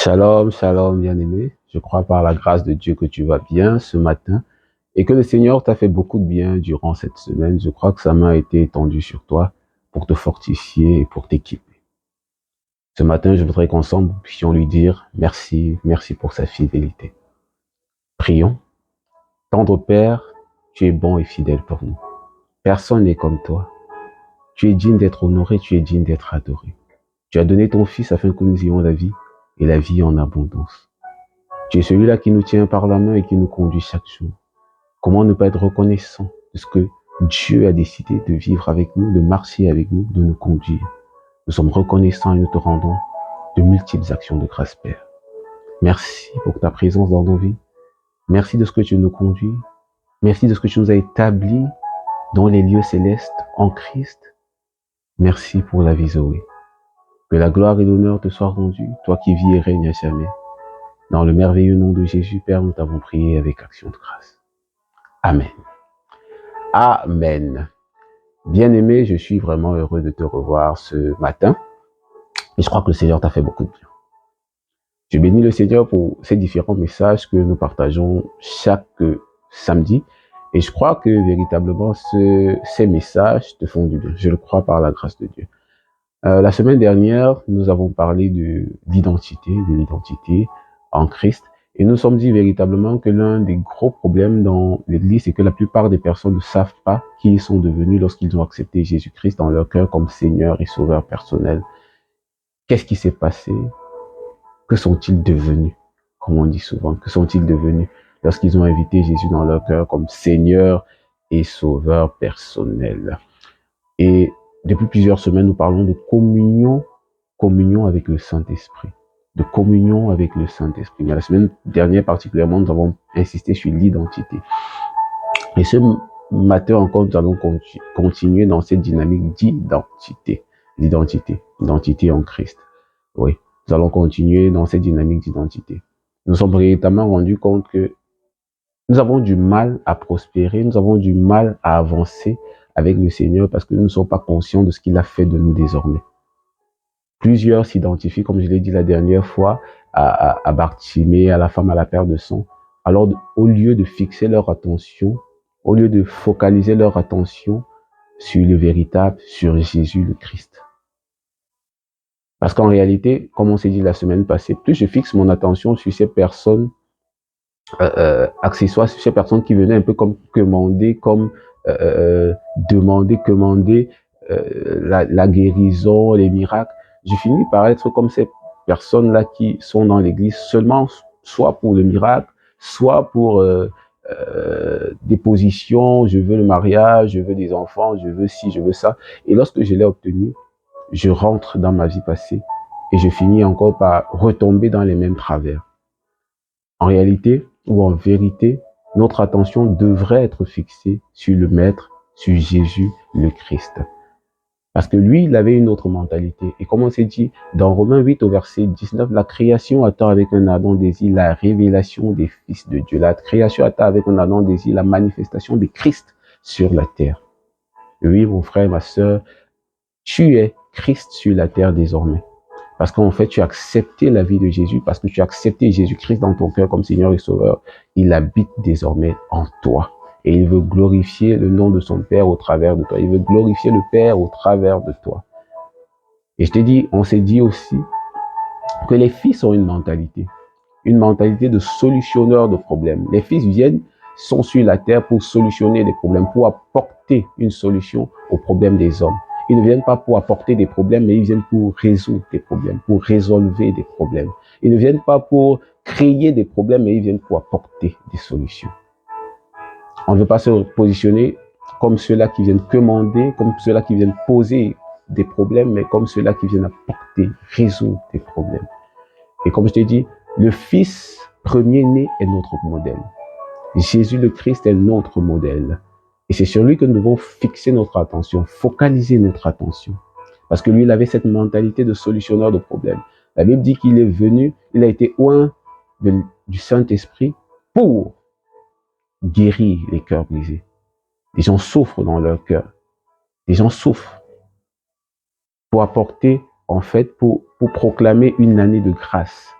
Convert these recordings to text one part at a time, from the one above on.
Shalom, shalom, bien-aimé. Je crois par la grâce de Dieu que tu vas bien ce matin et que le Seigneur t'a fait beaucoup de bien durant cette semaine. Je crois que sa main a été étendue sur toi pour te fortifier et pour t'équiper. Ce matin, je voudrais qu'ensemble nous puissions lui dire merci, merci pour sa fidélité. Prions. Tendre Père, tu es bon et fidèle pour nous. Personne n'est comme toi. Tu es digne d'être honoré, tu es digne d'être adoré. Tu as donné ton Fils afin que nous ayons la vie et la vie en abondance. Tu es celui-là qui nous tient par la main et qui nous conduit chaque jour. Comment ne pas être reconnaissant de ce que Dieu a décidé de vivre avec nous, de marcher avec nous, de nous conduire. Nous sommes reconnaissants et nous te rendons de multiples actions de grâce, Père. Merci pour ta présence dans nos vies. Merci de ce que tu nous conduis. Merci de ce que tu nous as établis dans les lieux célestes en Christ. Merci pour la vie Zoé. Que la gloire et l'honneur te soient rendus, toi qui vis et règnes à jamais. Dans le merveilleux nom de Jésus, Père, nous t'avons prié avec action de grâce. Amen. Amen. Bien-aimé, je suis vraiment heureux de te revoir ce matin. Et je crois que le Seigneur t'a fait beaucoup de bien. Je bénis le Seigneur pour ces différents messages que nous partageons chaque samedi. Et je crois que véritablement, ces messages te font du bien. Je le crois par la grâce de Dieu. La semaine dernière, nous avons parlé de l'identité en Christ. Et nous sommes dit véritablement que l'un des gros problèmes dans l'Église, c'est que la plupart des personnes ne savent pas qui ils sont devenus lorsqu'ils ont accepté Jésus-Christ dans leur cœur comme Seigneur et Sauveur personnel. Qu'est-ce qui s'est passé? Que sont-ils devenus? Comme on dit souvent, que sont-ils devenus lorsqu'ils ont invité Jésus dans leur cœur comme Seigneur et Sauveur personnel? Et depuis plusieurs semaines, nous parlons de communion avec le Saint-Esprit. De communion avec le Saint-Esprit. Mais la semaine dernière particulièrement, nous avons insisté sur l'identité. Et ce matin encore, nous allons continuer dans cette dynamique d'identité. L'identité en Christ. Oui, nous allons continuer dans cette dynamique d'identité. Nous sommes véritablement rendus compte que nous avons du mal à prospérer, nous avons du mal à avancer avec le Seigneur parce que nous ne sommes pas conscients de ce qu'il a fait de nous désormais. Plusieurs s'identifient, comme je l'ai dit la dernière fois, à Bartimée, à la femme à la paire de sang. Alors, au lieu de fixer leur attention, au lieu de focaliser leur attention sur le véritable, sur Jésus le Christ. Parce qu'en réalité, comme on s'est dit la semaine passée, plus je fixe mon attention sur ces personnes accessoires, sur ces personnes qui venaient un peu comme commander, commander la guérison, les miracles, je finis par être comme ces personnes-là qui sont dans l'église seulement soit pour le miracle, soit pour des positions, je veux le mariage, je veux des enfants, je veux ci, je veux ça. Et lorsque je l'ai obtenu, je rentre dans ma vie passée et je finis encore par retomber dans les mêmes travers. En réalité, ou en vérité, notre attention devrait être fixée sur le Maître, sur Jésus le Christ. Parce que lui, il avait une autre mentalité. Et comme on s'est dit, dans Romains 8 au verset 19, la création attend avec un ardent désir la révélation des fils de Dieu. La création attend avec un ardent désir la manifestation de Christ sur la terre. Oui, mon frère, ma sœur, tu es Christ sur la terre désormais. Parce qu'en fait, tu as accepté la vie de Jésus, parce que tu as accepté Jésus-Christ dans ton cœur comme Seigneur et Sauveur. Il habite désormais en toi. Et il veut glorifier le nom de son Père au travers de toi. Il veut glorifier le Père au travers de toi. Et je t'ai dit, on s'est dit aussi que les fils ont une mentalité de solutionneur de problèmes. Les fils sont sur la terre pour solutionner des problèmes, pour apporter une solution aux problèmes des hommes. Ils ne viennent pas pour apporter des problèmes, mais ils viennent pour résoudre des problèmes, pour résolver des problèmes. Ils ne viennent pas pour créer des problèmes, mais ils viennent pour apporter des solutions. On ne veut pas se positionner comme ceux-là qui viennent commander, comme ceux-là qui viennent poser des problèmes, mais comme ceux-là qui viennent apporter, résoudre des problèmes. Et comme je t'ai dit, le Fils premier-né est notre modèle. Jésus le Christ est notre modèle. Et c'est sur lui que nous devons fixer notre attention, focaliser notre attention. Parce que lui, il avait cette mentalité de solutionneur de problèmes. La Bible dit qu'il est venu, il a été oint du Saint-Esprit pour guérir les cœurs brisés. Les gens souffrent dans leur cœur. Les gens souffrent. Pour apporter, en fait, pour proclamer une année de grâce.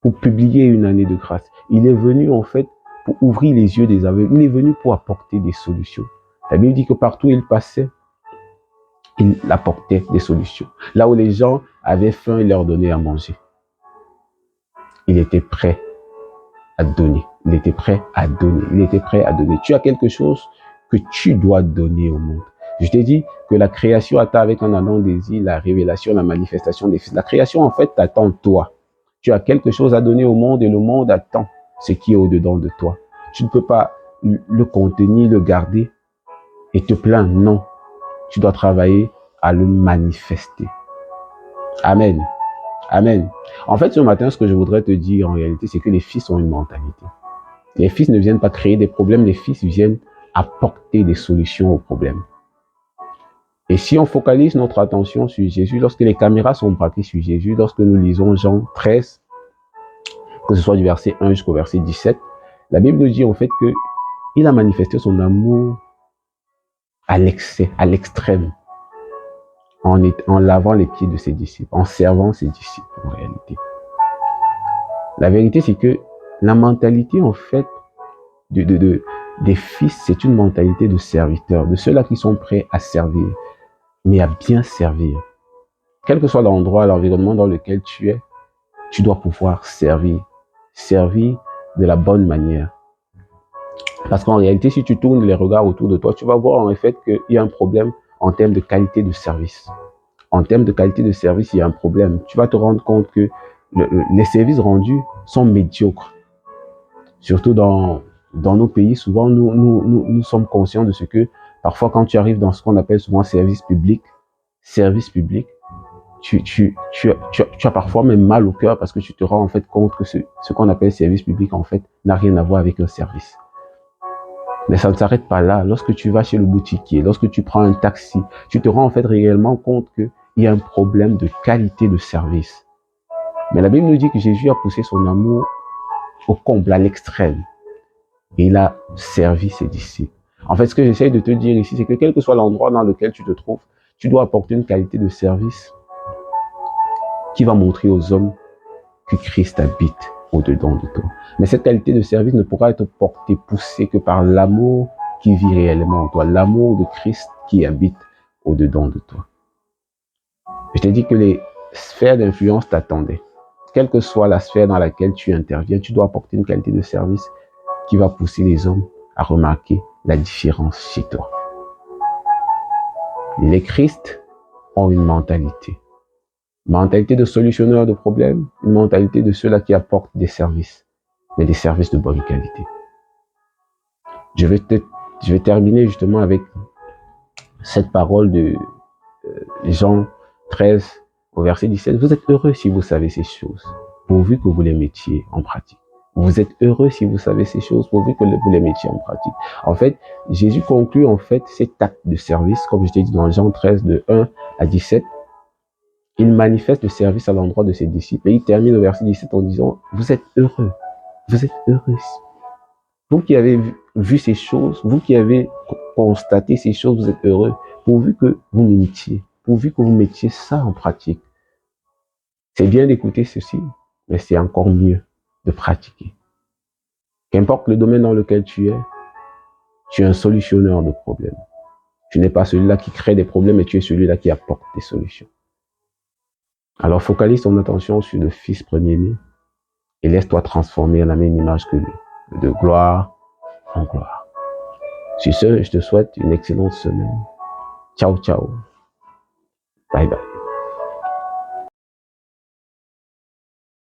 pour publier une année de grâce. Il est venu en fait pour ouvrir les yeux des aveugles. Il est venu pour apporter des solutions. La Bible dit que partout où il passait, il apportait des solutions. Là où les gens avaient faim, il leur donnait à manger. Il était prêt à donner. Il était prêt à donner. Il était prêt à donner. Tu as quelque chose que tu dois donner au monde. Je t'ai dit que la création attend avec un ardent désir la révélation, la manifestation des fils. La création, en fait, t'attend toi. Tu as quelque chose à donner au monde et le monde attend ce qui est au-dedans de toi. Tu ne peux pas le contenir, le garder et te plaindre. Non. Tu dois travailler à le manifester. Amen. Amen. En fait, ce matin, ce que je voudrais te dire en réalité, c'est que les fils ont une mentalité. Les fils ne viennent pas créer des problèmes, les fils viennent apporter des solutions aux problèmes. Et si on focalise notre attention sur Jésus, lorsque les caméras sont braquées sur Jésus, lorsque nous lisons Jean 13, que ce soit du verset 1 jusqu'au verset 17, la Bible nous dit en fait que il a manifesté son amour à l'excès, à l'extrême, en lavant les pieds de ses disciples, en servant ses disciples en réalité. La vérité, c'est que la mentalité en fait des fils, c'est une mentalité de serviteurs, de ceux-là qui sont prêts à servir, mais à bien servir. Quel que soit l'endroit, l'environnement dans lequel tu es, tu dois pouvoir servir. Servir de la bonne manière. Parce qu'en réalité, si tu tournes les regards autour de toi, tu vas voir en effet qu'il y a un problème en termes de qualité de service. En termes de qualité de service, il y a un problème. Tu vas te rendre compte que les services rendus sont médiocres. Surtout dans nos pays, souvent, nous sommes conscients de ce que, parfois, quand tu arrives dans ce qu'on appelle souvent service public, tu as parfois même mal au cœur parce que tu te rends en fait compte que ce qu'on appelle service public, en fait, n'a rien à voir avec un service. Mais ça ne s'arrête pas là. Lorsque tu vas chez le boutiquier, lorsque tu prends un taxi, tu te rends en fait réellement compte qu'il y a un problème de qualité de service. Mais la Bible nous dit que Jésus a poussé son amour au comble, à l'extrême. Et il a servi ses disciples. En fait, ce que j'essaie de te dire ici, c'est que quel que soit l'endroit dans lequel tu te trouves, tu dois apporter une qualité de service qui va montrer aux hommes que Christ habite au-dedans de toi. Mais cette qualité de service ne pourra être portée, poussée que par l'amour qui vit réellement en toi, l'amour de Christ qui habite au-dedans de toi. Je t'ai dit que les sphères d'influence t'attendaient. Quelle que soit la sphère dans laquelle tu interviens, tu dois apporter une qualité de service qui va pousser les hommes à remarquer la différence chez toi. Les Christ ont une mentalité. Une mentalité de solutionneur de problèmes, une mentalité de ceux-là qui apportent des services, mais des services de bonne qualité. Je vais terminer justement avec cette parole de Jean 13 au verset 17. Vous êtes heureux si vous savez ces choses, pourvu que vous les mettiez en pratique. Vous êtes heureux si vous savez ces choses, pourvu que vous les mettiez en pratique. En fait, Jésus conclut en fait cet acte de service, comme je t'ai dit dans Jean 13 de 1 à 17. Il manifeste le service à l'endroit de ses disciples et il termine au verset 17 en disant, vous êtes heureux, vous êtes heureux. Vous qui avez vu ces choses, vous qui avez constaté ces choses, vous êtes heureux, pourvu que vous m'imitiez, pourvu que vous mettiez ça en pratique. C'est bien d'écouter ceci, mais c'est encore mieux de pratiquer. Qu'importe le domaine dans lequel tu es un solutionneur de problèmes. Tu n'es pas celui-là qui crée des problèmes, mais tu es celui-là qui apporte des solutions. Alors focalise ton attention sur le Fils premier-né et laisse-toi transformer à la même image que lui, de gloire en gloire. Sur ce, je te souhaite une excellente semaine. Ciao, ciao. Bye bye.